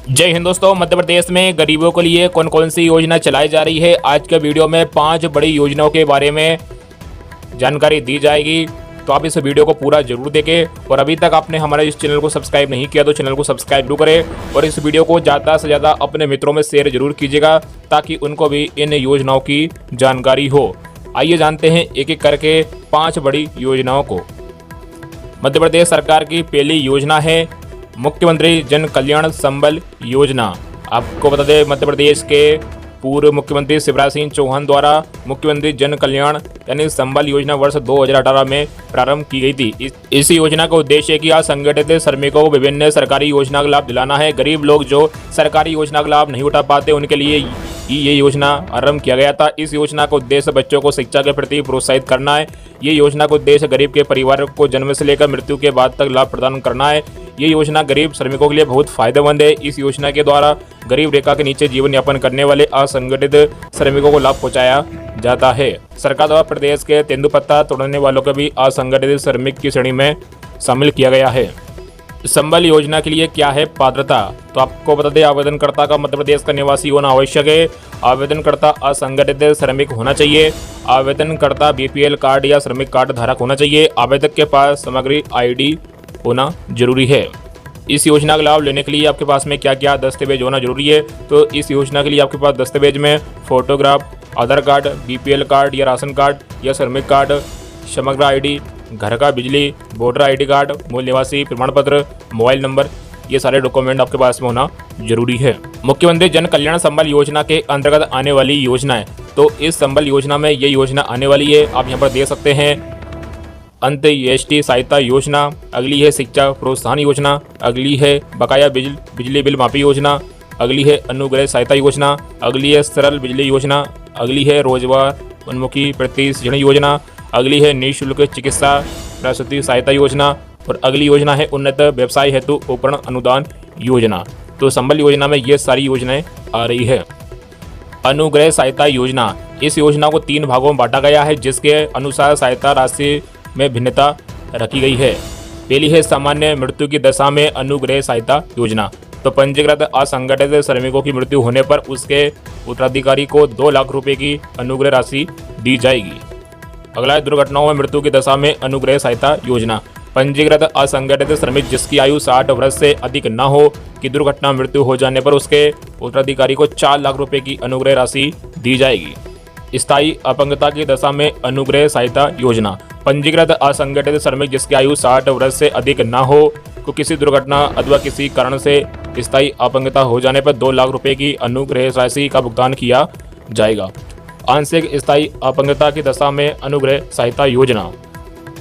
जय हिंद दोस्तों। मध्य प्रदेश में गरीबों के लिए कौन कौन सी योजना चलाई जा रही है, आज के वीडियो में 5 बड़ी योजनाओं के बारे में जानकारी दी जाएगी। तो आप इस वीडियो को पूरा जरूर देखें और अभी तक आपने हमारे इस चैनल को सब्सक्राइब नहीं किया तो चैनल को सब्सक्राइब जरूर करें और इस वीडियो को ज़्यादा से ज़्यादा अपने मित्रों में शेयर जरूर कीजिएगा ताकि उनको भी इन योजनाओं की जानकारी हो। आइए जानते हैं एक एक करके 5 बड़ी योजनाओं को। मध्य प्रदेश सरकार की पहली योजना है मुख्यमंत्री जन कल्याण संबल योजना। आपको बता दें, मध्य प्रदेश के पूर्व मुख्यमंत्री शिवराज सिंह चौहान द्वारा मुख्यमंत्री जन कल्याण यानी संबल योजना वर्ष 2018 में प्रारंभ की गई थी। इस योजना का उद्देश्य है कि असंगठित श्रमिकों को विभिन्न सरकारी योजना का लाभ दिलाना है। गरीब लोग जो सरकारी योजना का लाभ नहीं उठा पाते उनके लिए ये योजना आरंभ किया गया था। इस योजना का उद्देश्य बच्चों को शिक्षा के प्रति प्रोत्साहित करना है। ये योजना का उद्देश्य गरीब के परिवार को जन्म से लेकर मृत्यु के बाद तक लाभ प्रदान करना है। ये योजना गरीब श्रमिकों के लिए बहुत फायदेमंद है। इस योजना के द्वारा गरीब रेखा के नीचे जीवन यापन करने वाले असंगठित श्रमिकों को लाभ पहुंचाया जाता है। सरकार द्वारा प्रदेश के तेंदुपत्ता तोड़ने वालों को भी असंगठित श्रमिक की श्रेणी में शामिल किया गया है। संबल योजना के लिए क्या है पात्रता, तो आपको बता दें, आवेदनकर्ता का मध्य प्रदेश का निवासी होना आवश्यक है। आवेदनकर्ता असंगठित श्रमिक होना चाहिए। आवेदनकर्ता बीपीएल कार्ड या श्रमिक कार्ड धारक होना चाहिए। आवेदक के पास समग्र आईडी होना जरूरी है। इस योजना का लाभ लेने के लिए आपके पास में क्या क्या दस्तावेज होना जरूरी है, तो इस योजना के लिए आपके पास दस्तावेज में फोटोग्राफ, आधार कार्ड, बीपीएल कार्ड या राशन कार्ड या श्रमिक कार्ड, समग्र आईडी, घर का बिजली, वोटर आईडी कार्ड, मूल निवासी प्रमाण पत्र, मोबाइल नंबर, ये सारे डॉक्यूमेंट आपके पास में होना जरूरी है। मुख्यमंत्री जन कल्याण संबल योजना के अंतर्गत आने वाली योजना है, तो इस संबल योजना में ये योजना आने वाली है। आप यहाँ पर देख सकते हैं, अंत्येष्टि सहायता योजना, अगली है शिक्षा प्रोत्साहन योजना, अगली है बकाया बिजली बिल माफी योजना, अगली है अनुग्रह सहायता योजना, अगली है सरल बिजली योजना, अगली है रोजगार उन्मुखी प्रतिसृजन योजना, अगली है निःशुल्क चिकित्सा प्रसूति सहायता योजना और अगली योजना है उन्नत व्यवसाय हेतु उपकरण अनुदान योजना। तो संबल योजना में ये सारी योजनाएं आ रही है। अनुग्रह सहायता योजना, इस योजना को 3 भागों में बांटा गया है जिसके अनुसार सहायता राशि में भिन्नता रखी गई है। पहली है सामान्य मृत्यु की दशा में अनुग्रह सहायता योजना, तो पंजीकृत असंगठित श्रमिकों की मृत्यु होने पर उसके उत्तराधिकारी को 2 लाख रुपए की अनुग्रह राशि दी जाएगी। अगला है दुर्घटनाओं में मृत्यु की दशा में अनुग्रह सहायता योजना, पंजीकृत असंगठित श्रमिक जिसकी आयु 60 वर्ष से अधिक न हो कि दुर्घटना मृत्यु हो जाने पर उसके उत्तराधिकारी को 4 लाख रुपए की अनुग्रह राशि दी जाएगी। स्थायी अपंगता की दशा में अनुग्रह सहायता योजना, पंजीकृत असंगठित श्रमिक जिसकी आयु 60 वर्ष से अधिक न हो को किसी दुर्घटना अथवा किसी कारण से स्थायी अपंगता हो जाने पर 2 लाख रुपए की अनुग्रह राशि का भुगतान किया जाएगा। आंशिक स्थायी अपंगता की दशा में अनुग्रह सहायता योजना,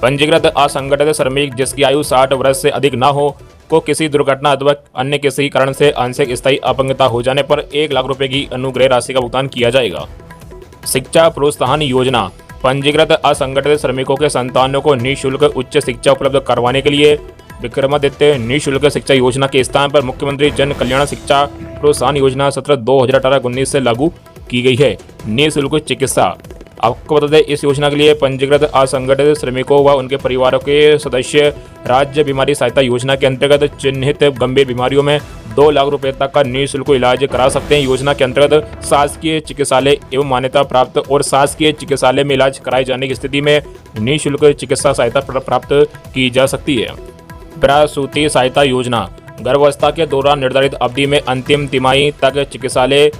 पंजीकृत असंगठित श्रमिक जिसकी आयु 60 वर्ष से अधिक न हो को किसी दुर्घटना अथवा अन्य किसी कारण से आंशिक स्थायी अपंगता हो जाने पर 1 लाख रुपए की अनुग्रह राशि का भुगतान किया जाएगा। शिक्षा प्रोत्साहन योजना, पंजीकृत असंगठित श्रमिकों के संतानों को निःशुल्क उच्च शिक्षा उपलब्ध करवाने के लिए विक्रमादित्य निःशुल्क शिक्षा योजना के स्थान पर मुख्यमंत्री जन कल्याण शिक्षा प्रोत्साहन योजना 17/2018-19 से लागू की गई है। निःशुल्क चिकित्सा, आपको बता दें, इस योजना के लिए पंजीकृत असंगठित श्रमिकों व उनके परिवारों के सदस्य राज्य बीमारी सहायता योजना के अंतर्गत चिन्हित गंभीर बीमारियों में 2 लाख रुपए तक का निःशुल्क इलाज करा सकते हैं। योजना के अंतर्गत शासकीय चिकित्सालय एवं मान्यता प्राप्त और शासकीय चिकित्सालय में इलाज कराए जाने की स्थिति में निःशुल्क चिकित्सा सहायता प्राप्त की जा सकती है। प्रसूति सहायता योजना, गर्भावस्था के दौरान निर्धारित अवधि में अंतिम तिमाही तक चिकित्सालय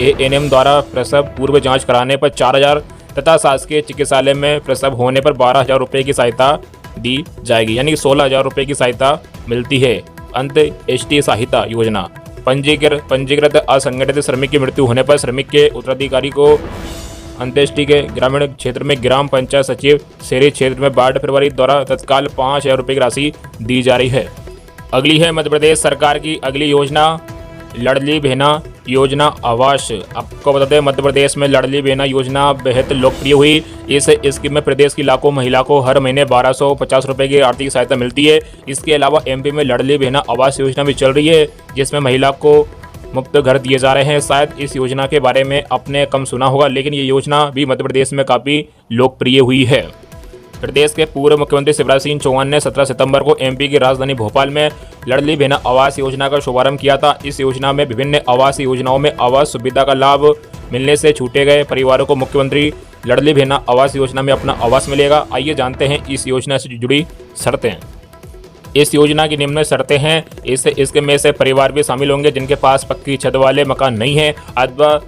एएनएम द्वारा प्रसव पूर्व जांच कराने पर 4,000 तथा शासकीय चिकित्सालय में प्रसव होने पर 12,000 रुपये की सहायता दी जाएगी, यानी 16,000 रुपये की सहायता मिलती है। अंत्येष्टि सहायता योजना, पंजीकृत असंगठित श्रमिक की मृत्यु होने पर श्रमिक के उत्तराधिकारी को अंत्येष्टि के ग्रामीण क्षेत्र में ग्राम पंचायत सचिव, शहरी क्षेत्र में वार्ड प्रभारी द्वारा तत्काल 5,000 रुपये की राशि दी जा रही है। अगली है मध्य प्रदेश सरकार की अगली योजना लाडली बहना योजना आवास। आपको बता दें, मध्य प्रदेश में लाडली बहना योजना बेहद लोकप्रिय हुई। इस स्कीम में प्रदेश की लाखों महिला को हर महीने 1250 रुपये की आर्थिक सहायता मिलती है। इसके अलावा एमपी में लाडली बहना आवास योजना भी चल रही है जिसमें महिला को मुफ्त घर दिए जा रहे हैं। शायद इस योजना के बारे में आपने कम सुना होगा, लेकिन ये योजना भी मध्य प्रदेश में काफ़ी लोकप्रिय हुई है। प्रदेश के पूर्व मुख्यमंत्री शिवराज सिंह चौहान ने 17 सितंबर को एमपी की राजधानी भोपाल में लाडली बहना आवास योजना का शुभारंभ किया था। इस योजना में विभिन्न आवास योजनाओं में आवास सुविधा का लाभ मिलने से छूटे गए परिवारों को मुख्यमंत्री लाडली बहना आवास योजना में अपना आवास मिलेगा। आइए जानते हैं इस योजना से जुड़ी शर्तें। इस योजना की निम्न शर्तें हैं। इसके में से परिवार भी शामिल होंगे जिनके पास पक्की छत वाले मकान नहीं है अथवा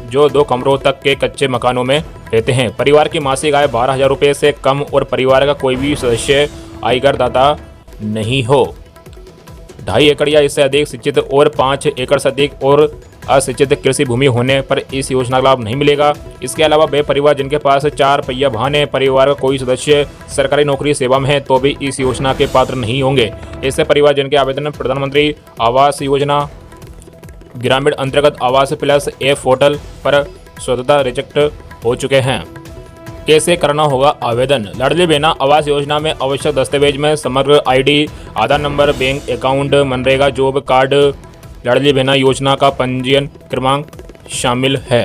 जो 2 कमरों तक के कच्चे मकानों में रहते हैं। परिवार की मासिक आय 12,000 रुपये से कम और परिवार का कोई भी सदस्य आयकर दाता नहीं हो। 2.5 एकड़ या इससे अधिक सिंचित और 5 एकड़ से अधिक और असिंचित कृषि भूमि होने पर इस योजना का लाभ नहीं मिलेगा। इसके अलावा वे परिवार जिनके पास 4 पहिया वाहन है, परिवार का कोई सदस्य सरकारी नौकरी सेवा में है तो भी इस योजना के पात्र नहीं होंगे। ऐसे परिवार जिनके आवेदन प्रधानमंत्री आवास योजना ग्रामीण अंतर्गत आवास प्लस ऐप पोर्टल पर स्वतः रिजेक्ट हो चुके हैं। कैसे करना होगा आवेदन? लाडली बहना आवास योजना में आवश्यक दस्तावेज में Samagra ID, Aadhaar number, bank account, MNREGA job card, Ladli Behna Yojana का पंजीयन क्रमांक शामिल है।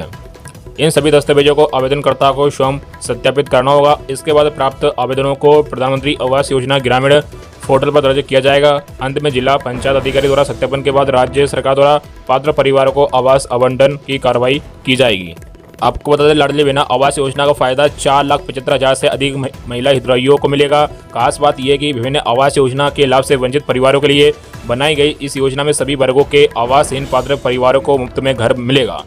इन सभी दस्तावेजों को आवेदनकर्ता को स्वयं सत्यापित करना होगा। इसके बाद प्राप्त आवेदनों को प्रधानमंत्री आवास योजना ग्रामीण पोर्टल पर दर्ज किया जाएगा। अंत में जिला पंचायत अधिकारी द्वारा सत्यापन के बाद राज्य सरकार द्वारा पात्र परिवारों को आवास आवंटन की कार्रवाई की जाएगी। आपको बता दें, लाडली बहना आवास योजना का फायदा 4,75,000 से अधिक महिला हितग्राहियों को मिलेगा। खास बात यह है कि विभिन्न आवास योजना के लाभ से वंचित परिवारों के लिए बनाई गई इस योजना में सभी वर्गों के आवासहीन पात्र परिवारों को मुफ्त में घर मिलेगा।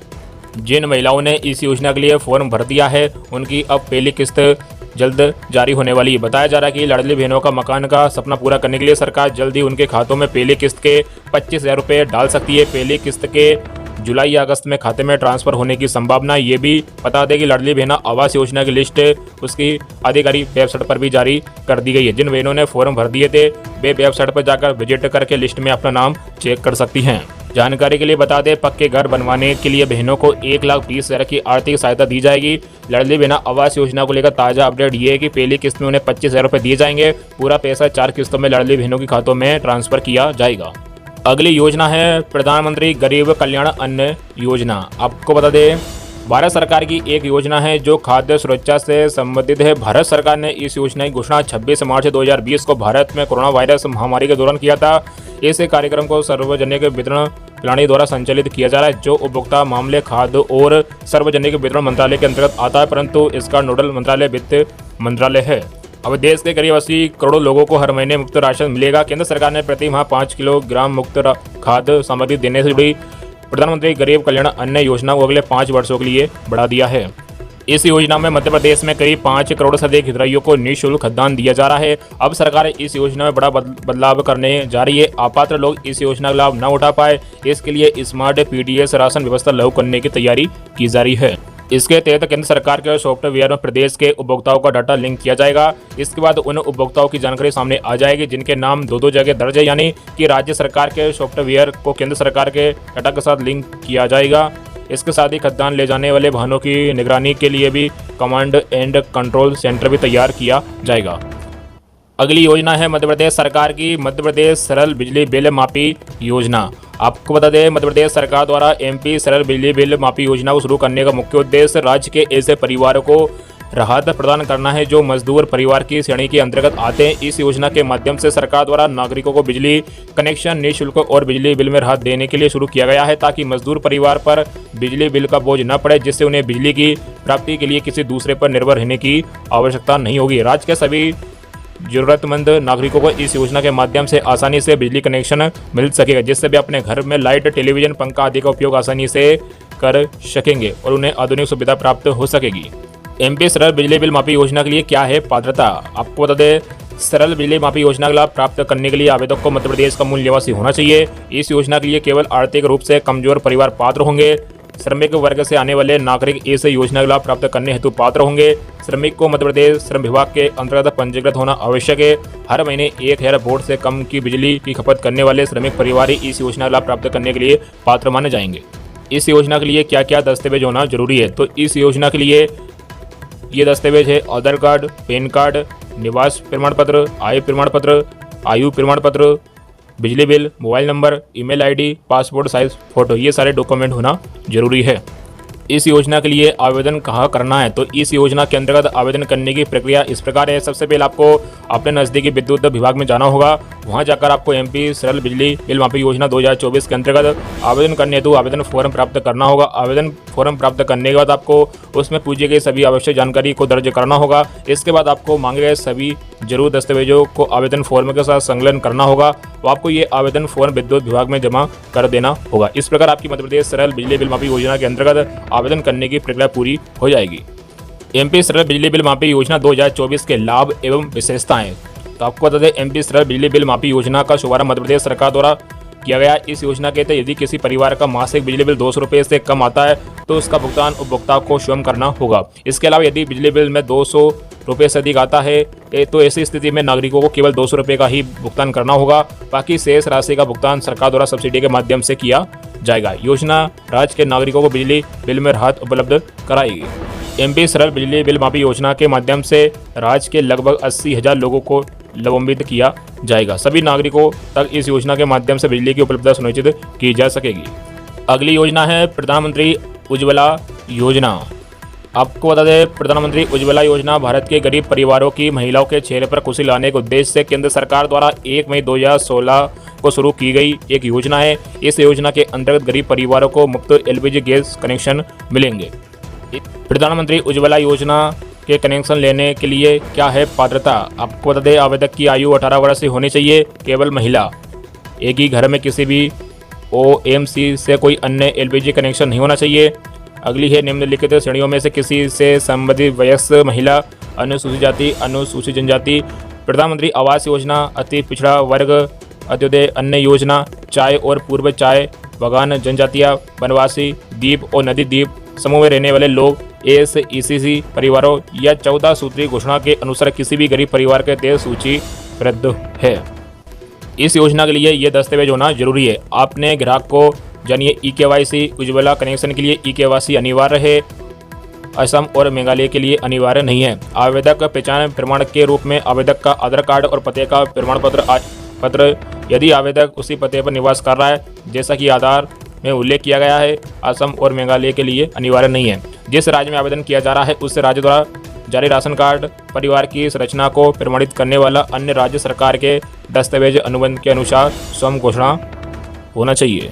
जिन महिलाओं ने इस योजना के लिए फॉर्म भर दिया है उनकी अब पहली किस्त जल्द जारी होने वाली है। बताया जा रहा है कि लाडली बहनों का मकान का सपना पूरा करने के लिए सरकार जल्द ही उनके खातों में पहली किस्त के 25,000 रुपये डाल सकती है। पहली किस्त के जुलाई या अगस्त में खाते में ट्रांसफर होने की संभावना। ये भी बता दें कि लाडली बहना आवास योजना की लिस्ट उसकी आधिकारिक वेबसाइट पर भी जारी कर दी गई है। जिन बहनों ने फॉर्म भर दिए थे वे वेबसाइट पर जाकर विजिट करके लिस्ट में अपना नाम चेक कर सकती हैं। जानकारी के लिए बता दें, पक्के घर बनवाने के लिए बहनों को 1,20,000 की आर्थिक सहायता दी जाएगी। लाडली बहना आवास योजना को लेकर ताज़ा अपडेट ये है कि पहली किस्त में उन्हें 25,000 रुपये दिए जाएंगे। पूरा पैसा 4 किस्तों में लाडली बहनों के खातों में ट्रांसफर किया जाएगा। अगली योजना है प्रधानमंत्री गरीब कल्याण अन्न योजना। आपको बता दें, भारत सरकार की एक योजना है जो खाद्य सुरक्षा से संबंधित है। भारत सरकार ने इस योजना की घोषणा 26 मार्च 2020 को भारत में कोरोना वायरस महामारी के दौरान किया था। इस कार्यक्रम को सार्वजनिक वितरण प्रणाली द्वारा संचालित किया जा रहा है जो उपभोक्ता मामले, खाद्य और सार्वजनिक वितरण मंत्रालय के अंतर्गत आता है, परंतु इसका नोडल मंत्रालय वित्त मंत्रालय है। अब देश के करीब 80 करोड़ लोगों को हर महीने मुफ्त राशन मिलेगा। केंद्र सरकार ने प्रति माह 5 किलोग्राम मुफ्त खाद्य सामग्री देने से जुड़ी प्रधानमंत्री गरीब कल्याण अन्न योजना को अगले 5 वर्षों के लिए बढ़ा दिया है। इस योजना में मध्य प्रदेश में करीब 5 करोड़ से अधिक हितग्राहियों को निःशुल्क खाद्यान्न दिया जा रहा है। अब सरकार इस योजना में बड़ा बदलाव करने जा रही है। अपात्र लोग इस योजना का लाभ न उठा पाए इसके लिए स्मार्ट पीडीएस राशन व्यवस्था लागू करने की तैयारी की जा रही है। इसके तहत केंद्र सरकार के सॉफ्टवेयर में प्रदेश के उपभोक्ताओं का डाटा लिंक किया जाएगा। इसके बाद उन उपभोक्ताओं की जानकारी सामने आ जाएगी जिनके नाम 2 जगह दर्ज है, यानी कि राज्य सरकार के सॉफ्टवेयर को केंद्र सरकार के डाटा के साथ लिंक किया जाएगा। इसके साथ ही खाद्यान्न ले जाने वाले वाहनों की निगरानी के लिए भी कमांड एंड कंट्रोल सेंटर भी तैयार किया जाएगा। अगली योजना है मध्य प्रदेश सरकार की मध्य प्रदेश सरल बिजली बिल माफी योजना। आपको बता दें, मध्य प्रदेश सरकार द्वारा एमपी सरल बिजली बिल माफी योजना को शुरू करने का मुख्य उद्देश्य राज्य के ऐसे परिवारों को राहत प्रदान करना है जो मजदूर परिवार की श्रेणी के अंतर्गत आते हैं। इस योजना के माध्यम से सरकार द्वारा नागरिकों को बिजली कनेक्शन निःशुल्क और बिजली बिल में राहत देने के लिए शुरू किया गया है ताकि मजदूर परिवार पर बिजली बिल का बोझ न पड़े, जिससे उन्हें बिजली की प्राप्ति के लिए किसी दूसरे पर निर्भर रहने की आवश्यकता नहीं होगी। राज्य के सभी जरूरतमंद नागरिकों को इस योजना के माध्यम से आसानी से बिजली कनेक्शन मिल सकेगा, जिससे वे अपने घर में लाइट, टेलीविजन, पंखा आदि का उपयोग आसानी से कर सकेंगे और उन्हें आधुनिक सुविधा प्राप्त हो सकेगी। एमपी सरल बिजली बिल माफी योजना के लिए क्या है पात्रता? आपको बता दें, सरल बिजली माफी योजना का लाभ प्राप्त करने के लिए आवेदक को मध्य प्रदेश का मूल निवासी होना चाहिए। इस योजना के लिए केवल आर्थिक रूप से कमजोर परिवार पात्र होंगे। श्रमिक वर्ग से आने वाले नागरिक इस योजना का लाभ प्राप्त करने हेतु पात्र होंगे। श्रमिक को मध्य प्रदेश श्रम विभाग के अंतर्गत पंजीकृत होना आवश्यक है। हर महीने 1000 वोट से कम की बिजली की खपत करने वाले श्रमिक परिवार ही इस योजना का लाभ प्राप्त करने के लिए पात्र माने जाएंगे। इस योजना के लिए क्या क्या दस्तावेज होना जरूरी है? तो इस योजना के लिए ये दस्तावेज है आधार कार्ड, पैन कार्ड, निवास प्रमाण पत्र, आय प्रमाण पत्र, आयु प्रमाण पत्र, बिजली bill, mobile number, email ID, passport size photo, ये सारे डॉक्यूमेंट होना जरूरी है। इस योजना के लिए आवेदन कहाँ करना है? तो इस योजना के अंतर्गत आवेदन करने की प्रक्रिया इस प्रकार है। सबसे पहले आपको अपने नज़दीकी विद्युत विभाग में जाना होगा। वहां जाकर आपको एमपी सरल बिजली बिल माफी योजना 2024 के अंतर्गत आवेदन करने हेतु आवेदन फॉर्म प्राप्त करना होगा। आवेदन फॉर्म प्राप्त करने के बाद आपको उसमें पूछी गई सभी आवश्यक जानकारी को दर्ज करना होगा। इसके बाद आपको मांगे गए सभी जरूर दस्तावेजों को आवेदन फॉर्म के साथ संलग्न करना होगा। तो आपको ये आवेदन फॉर्म विद्युत विभाग में जमा कर देना होगा। इस प्रकार आपकी मध्य प्रदेश सरल बिजली बिल माफी योजना के अंतर्गत आवेदन करने की प्रक्रिया पूरी हो जाएगी। एमपी सरल बिजली बिल माफी योजना 2024 के लाभ एवं विशेषताएं। तो आपको बता दें, एमपी सरल बिजली बिल माफी योजना का शुभारंभ मध्य प्रदेश सरकार द्वारा किया गया। इस योजना के तहत यदि किसी परिवार का मासिक बिजली बिल 200 रुपये से कम आता है तो उसका भुगतान उपभोक्ता को स्वयं करना होगा। इसके अलावा यदि बिजली बिल में 200 रुपये से अधिक आता है तो ऐसी स्थिति में नागरिकों को केवल 200 रुपये का ही भुगतान करना होगा। बाकी शेष राशि का भुगतान सरकार द्वारा सब्सिडी के माध्यम से किया जाएगा। योजना राज्य के नागरिकों को बिजली बिल में राहत उपलब्ध कराएगी। एमपी सरल बिजली बिल माफी योजना के माध्यम से राज्य के लगभग 80,000 लोगों को लाभान्वित किया जाएगा। सभी नागरिकों तक इस योजना के माध्यम से बिजली की उपलब्धता सुनिश्चित की जा सकेगी। अगली योजना है प्रधानमंत्री उज्ज्वला योजना। आपको बता दें, प्रधानमंत्री उज्ज्वला योजना भारत के गरीब परिवारों की महिलाओं के चेहरे पर खुशी लाने के उद्देश्य से केंद्र सरकार द्वारा 1 मई 2016 को शुरू की गई एक योजना है। इस योजना के अंतर्गत गरीब परिवारों को मुफ्त एलपीजी गैस कनेक्शन मिलेंगे। प्रधानमंत्री उज्ज्वला योजना के कनेक्शन लेने के लिए क्या है पात्रता? आपको बता दें, आवेदक की आयु 18 वर्ष से होनी चाहिए, केवल महिला। एक ही घर में किसी भी ओएमसी से कोई अन्य एलपीजी कनेक्शन नहीं होना चाहिए। अगली है, निम्नलिखित श्रेणियों में से किसी से संबंधित वयस्क महिला, अनुसूचित जाति, अनुसूचित जनजाति, प्रधानमंत्री आवास योजना, अति पिछड़ा वर्ग, अंत्योदय अन्न योजना, चाय और पूर्व चाय बागान जनजातियाँ, वनवासी, द्वीप और नदी द्वीप समूह में रहने वाले लोग, एसईसीसी परिवारों या 14 सूत्री घोषणा के अनुसार किसी भी गरीब परिवार के तहत सूचीबद्ध है। इस योजना के लिए ये दस्तावेज होना जरूरी है। आपने ग्राहक को जानिए ई-केवाईसी। उज्ज्वला कनेक्शन के लिए ई-केवाईसी अनिवार्य है। असम और मेघालय के लिए अनिवार्य नहीं है। आवेदक पहचान प्रमाण के रूप में आवेदक का आधार कार्ड और पते का प्रमाण पत्र यदि आवेदक उसी पते पर निवास कर रहा है जैसा कि आधार में उल्लेख किया गया है। असम और मेघालय के लिए अनिवार्य नहीं है। जिस राज्य में आवेदन किया जा रहा है उस राज्य द्वारा जारी राशन कार्ड परिवार की संरचना को प्रमाणित करने वाला अन्य राज्य सरकार के दस्तावेज अनुबंध के अनुसार स्वयं घोषणा होना चाहिए।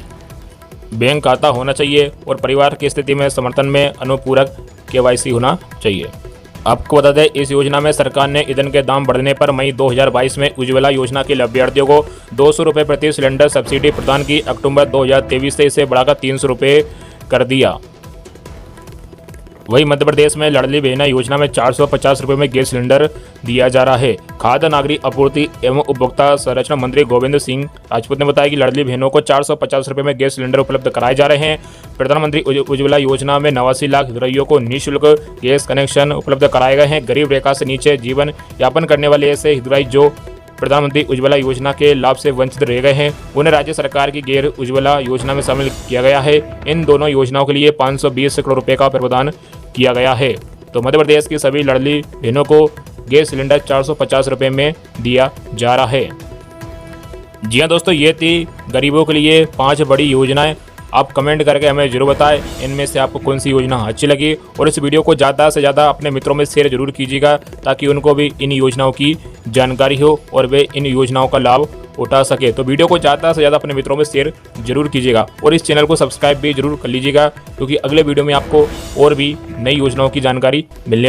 बैंक खाता होना चाहिए और परिवार की स्थिति में समर्थन में अनुपूरक केवाईसी होना चाहिए। आपको बता दें, इस योजना में सरकार ने ईंधन के दाम बढ़ने पर मई 2022 में उज्ज्वला योजना के लाभार्थियों को 200 रुपये प्रति सिलेंडर सब्सिडी प्रदान की। अक्टूबर 2023 से इसे बढ़ाकर 300 रुपये कर दिया। वहीं मध्य प्रदेश में लाडली बहना योजना में 450 रुपये में गैस सिलेंडर दिया जा रहा है। खाद्य नागरिक आपूर्ति एवं उपभोक्ता संरक्षण मंत्री गोविंद सिंह राजपूत ने बताया कि लाडली बहनों को 450 रुपये में गैस सिलेंडर उपलब्ध कराए जा रहे हैं। प्रधानमंत्री उज्ज्वला योजना में 89 लाख हितग्राहियों को निःशुल्क गैस कनेक्शन उपलब्ध कराए गए हैं। गरीब रेखा से नीचे जीवन यापन करने वाले ऐसे हितग्राही जो प्रधानमंत्री उज्ज्वला योजना के लाभ से वंचित रह गए हैं, उन्हें राज्य सरकार की गैर उज्ज्वला योजना में शामिल किया गया है। इन दोनों योजनाओं के लिए 520 करोड़ रुपए का प्रावधान किया गया है। तो मध्य प्रदेश की सभी लाडली बहनों को गैस सिलेंडर 450 रुपये में दिया जा रहा है। जी हाँ दोस्तों, ये थी गरीबों के लिए 5 बड़ी योजनाएं। आप कमेंट करके हमें जरूर बताएं इनमें से आपको कौन सी योजना अच्छी लगी, और इस वीडियो को ज़्यादा से ज़्यादा अपने मित्रों में शेयर जरूर कीजिएगा ताकि उनको भी इन योजनाओं की जानकारी हो और वे इन योजनाओं का लाभ उठा सके। तो वीडियो को ज़्यादा से ज़्यादा अपने मित्रों में शेयर जरूर कीजिएगा और इस चैनल को सब्सक्राइब भी जरूर कर लीजिएगा, क्योंकि अगले वीडियो में आपको और भी नई योजनाओं की जानकारी मिलने